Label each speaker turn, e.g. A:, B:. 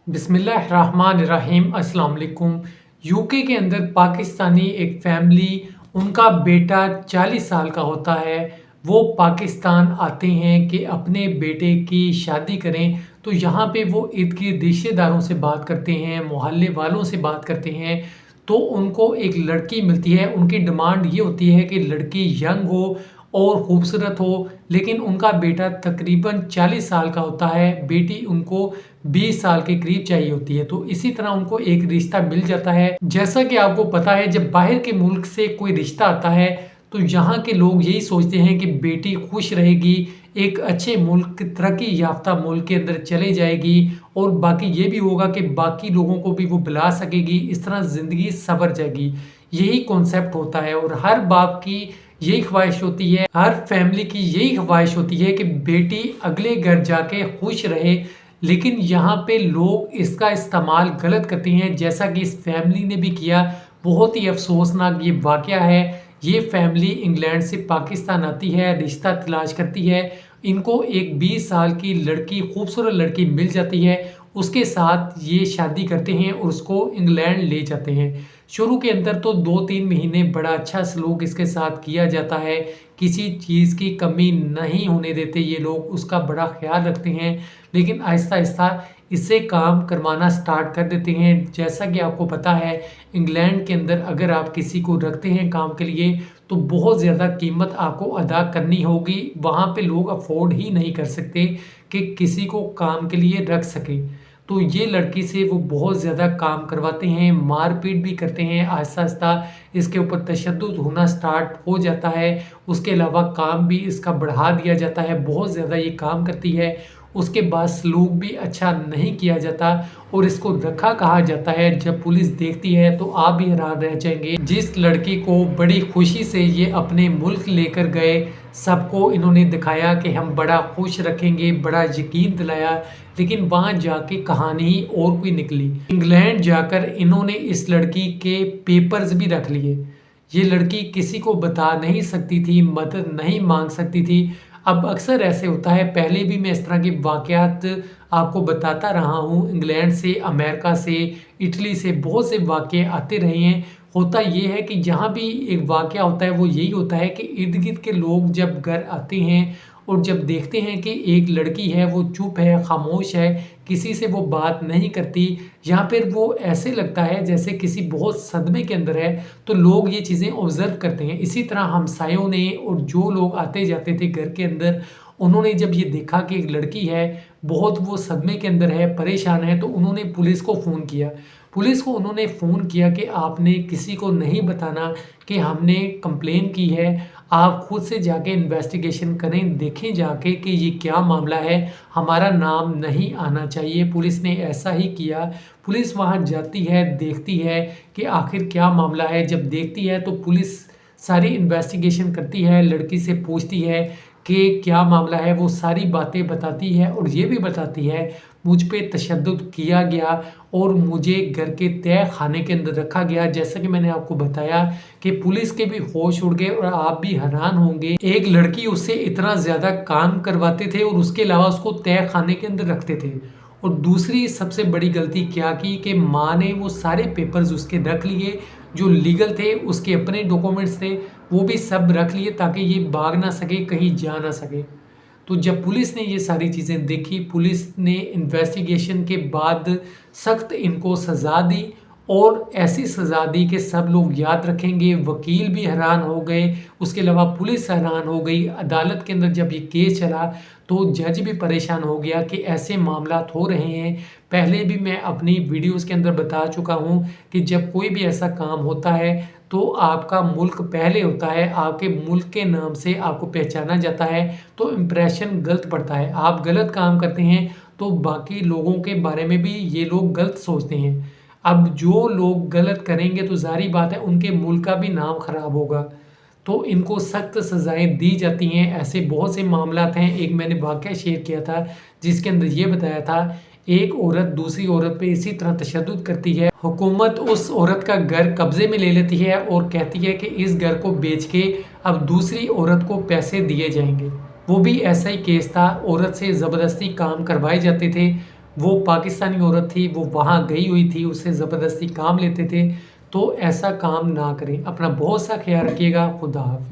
A: बिस्मिल्लाहिर्रहमानिर्रहीम अस्सलाम वालेकुम। यूके के अंदर पाकिस्तानी एक फैमिली, उनका बेटा 40 साल का होता है। वो पाकिस्तान आते हैं कि अपने बेटे की शादी करें। तो यहाँ पे वो इर्द गिर्द रिश्तेदारों से बात करते हैं, मोहल्ले वालों से बात करते हैं। तो उनको एक लड़की मिलती है। उनकी डिमांड ये होती है कि लड़की यंग हो और खूबसूरत हो, लेकिन उनका बेटा तकरीबन 40 साल का होता है, बेटी उनको 20 साल के करीब चाहिए होती है। तो इसी तरह उनको एक रिश्ता मिल जाता है। जैसा कि आपको पता है, जब बाहर के मुल्क से कोई रिश्ता आता है तो यहाँ के लोग यही सोचते हैं कि बेटी खुश रहेगी, एक अच्छे मुल्क, तरक्की याफ्ता मुल्क के अंदर चले जाएगी, और बाकी ये भी होगा कि बाकी लोगों को भी वो बुला सकेगी, इस तरह ज़िंदगी संवर जाएगी। यही कॉन्सेप्ट होता है और हर बाप की यही ख्वाहिश होती है, हर फैमिली की यही ख्वाहिश होती है कि बेटी अगले घर जाके खुश रहे। लेकिन यहाँ पे लोग इसका इस्तेमाल गलत करते हैं, जैसा कि इस फैमिली ने भी किया। बहुत ही अफसोसनाक ये वाक़या है। ये फैमिली इंग्लैंड से पाकिस्तान आती है, रिश्ता तलाश करती है। इनको एक 20 साल की लड़की, खूबसूरत लड़की मिल जाती है। उसके साथ ये शादी करते हैं और उसको इंग्लैंड ले जाते हैं। शुरू के अंदर तो 2-3 महीने बड़ा अच्छा सलूक इसके साथ किया जाता है। किसी चीज़ की कमी नहीं होने देते ये लोग, उसका बड़ा ख़्याल रखते हैं। लेकिन आहिस्ता-आहिस्ता इससे काम करवाना स्टार्ट कर देते हैं। जैसा कि आपको पता है, इंग्लैंड के अंदर अगर आप किसी को रखते हैं काम के लिए, तो बहुत ज़्यादा कीमत आपको अदा करनी होगी। वहाँ पे लोग अफ़ोर्ड ही नहीं कर सकते कि किसी को काम के लिए रख सकें। तो ये लड़की से वो बहुत ज़्यादा काम करवाते हैं, मार-पीट भी करते हैं। आहिस्ता-आहिस्ता इसके ऊपर तशद्दुद होना स्टार्ट हो जाता है। उसके अलावा काम भी इसका बढ़ा दिया जाता है, बहुत ज़्यादा ये काम करती है। उसके बाद सलूक भी अच्छा नहीं किया जाता और इसको रखा कहा जाता है। जब पुलिस देखती है तो आप भी हैरान रह जाएँगे। जिस लड़की को बड़ी खुशी से ये अपने मुल्क लेकर गए, सबको इन्होंने दिखाया कि हम बड़ा खुश रखेंगे, बड़ा यकीन दिलाया, लेकिन वहाँ जाके कहानी ही और कोई निकली। इंग्लैंड जाकर इन्होंने इस लड़की के पेपर्स भी रख लिए। ये लड़की किसी को बता नहीं सकती थी, मदद नहीं माँग सकती थी। अब अक्सर ऐसे होता है, पहले भी मैं इस तरह के वाक़यात आपको बताता रहा हूँ। इंग्लैंड से, अमेरिका से, इटली से बहुत से वाक़ये आते रहे हैं। होता ये है कि जहाँ भी एक वाक़या होता है वो यही होता है कि इर्द-गिर्द के लोग जब घर आते हैं और जब देखते हैं कि एक लड़की है, वो चुप है, ख़ामोश है, किसी से वो बात नहीं करती, या फिर वो ऐसे लगता है जैसे किसी बहुत सदमे के अंदर है, तो लोग ये चीज़ें ऑब्ज़र्व करते हैं। इसी तरह हमसायों ने और जो लोग आते जाते थे घर के अंदर, उन्होंने जब ये देखा कि एक लड़की है, बहुत वो सदमे के अंदर है, परेशान है, तो उन्होंने पुलिस को फ़ोन किया। पुलिस को उन्होंने फ़ोन किया कि आपने किसी को नहीं बताना कि हमने कंप्लेन की है। आप खुद से जाके इन्वेस्टिगेशन करें, देखें जाके कि ये क्या मामला है, हमारा नाम नहीं आना चाहिए। पुलिस ने ऐसा ही किया। पुलिस वहाँ जाती है, देखती है कि आखिर क्या मामला है। जब देखती है तो पुलिस सारी इन्वेस्टिगेशन करती है, लड़की से पूछती है कि क्या मामला है। वो सारी बातें बताती है और ये भी बताती है, मुझ पे तशद्दुद किया गया और मुझे घर के तय खाने के अंदर रखा गया। जैसा कि मैंने आपको बताया कि पुलिस के भी होश उड़ गए और आप भी हैरान होंगे। एक लड़की उससे इतना ज़्यादा काम करवाते थे और उसके अलावा उसको तय खाने के अंदर रखते थे। और दूसरी सबसे बड़ी गलती क्या की कि माँ ने वो सारे पेपर्स उसके रख लिए, जो लीगल थे, उसके अपने डॉक्यूमेंट्स थे, वो भी सब रख लिए ताकि ये भाग ना सके, कहीं जा ना सके। तो जब पुलिस ने ये सारी चीज़ें देखी, पुलिस ने इन्वेस्टिगेशन के बाद सख्त इनको सज़ा दी और ऐसी सज़ा दी कि सब लोग याद रखेंगे। वकील भी हैरान हो गए, उसके अलावा पुलिस हैरान हो गई। अदालत के अंदर जब ये केस चला तो जज भी परेशान हो गया कि ऐसे मामलात हो रहे हैं। पहले भी मैं अपनी वीडियोज़ के अंदर बता चुका हूँ कि जब कोई भी ऐसा काम होता है तो आपका मुल्क पहले होता है, आपके मुल्क के नाम से आपको पहचाना जाता है, तो इम्प्रेशन गलत पड़ता है। आप गलत काम करते हैं तो बाकी लोगों के बारे में भी ये लोग गलत सोचते हैं। अब जो लोग गलत करेंगे तो ज़ाहिर बात है उनके मुल्क का भी नाम ख़राब होगा। तो इनको सख्त सज़ाएँ दी जाती हैं। ऐसे बहुत से मामलात हैं। एक मैंने वाक़या शेयर किया था जिसके अंदर ये बताया था, एक औरत दूसरी औरत पे इसी तरह तशद्दुद करती है। हुकूमत उस औरत का घर कब्ज़े में ले लेती है और कहती है कि इस घर को बेच के अब दूसरी औरत को पैसे दिए जाएँगे। वो भी ऐसा ही केस था, औरत से ज़बरदस्ती काम करवाए जाते थे। वो पाकिस्तानी औरत थी, वो वहाँ गई हुई थी, उससे ज़बरदस्ती काम लेते थे, तो ऐसा काम ना करें। अपना बहुत सा ख़्याल रखिएगा। खुदा हाफ़िज़।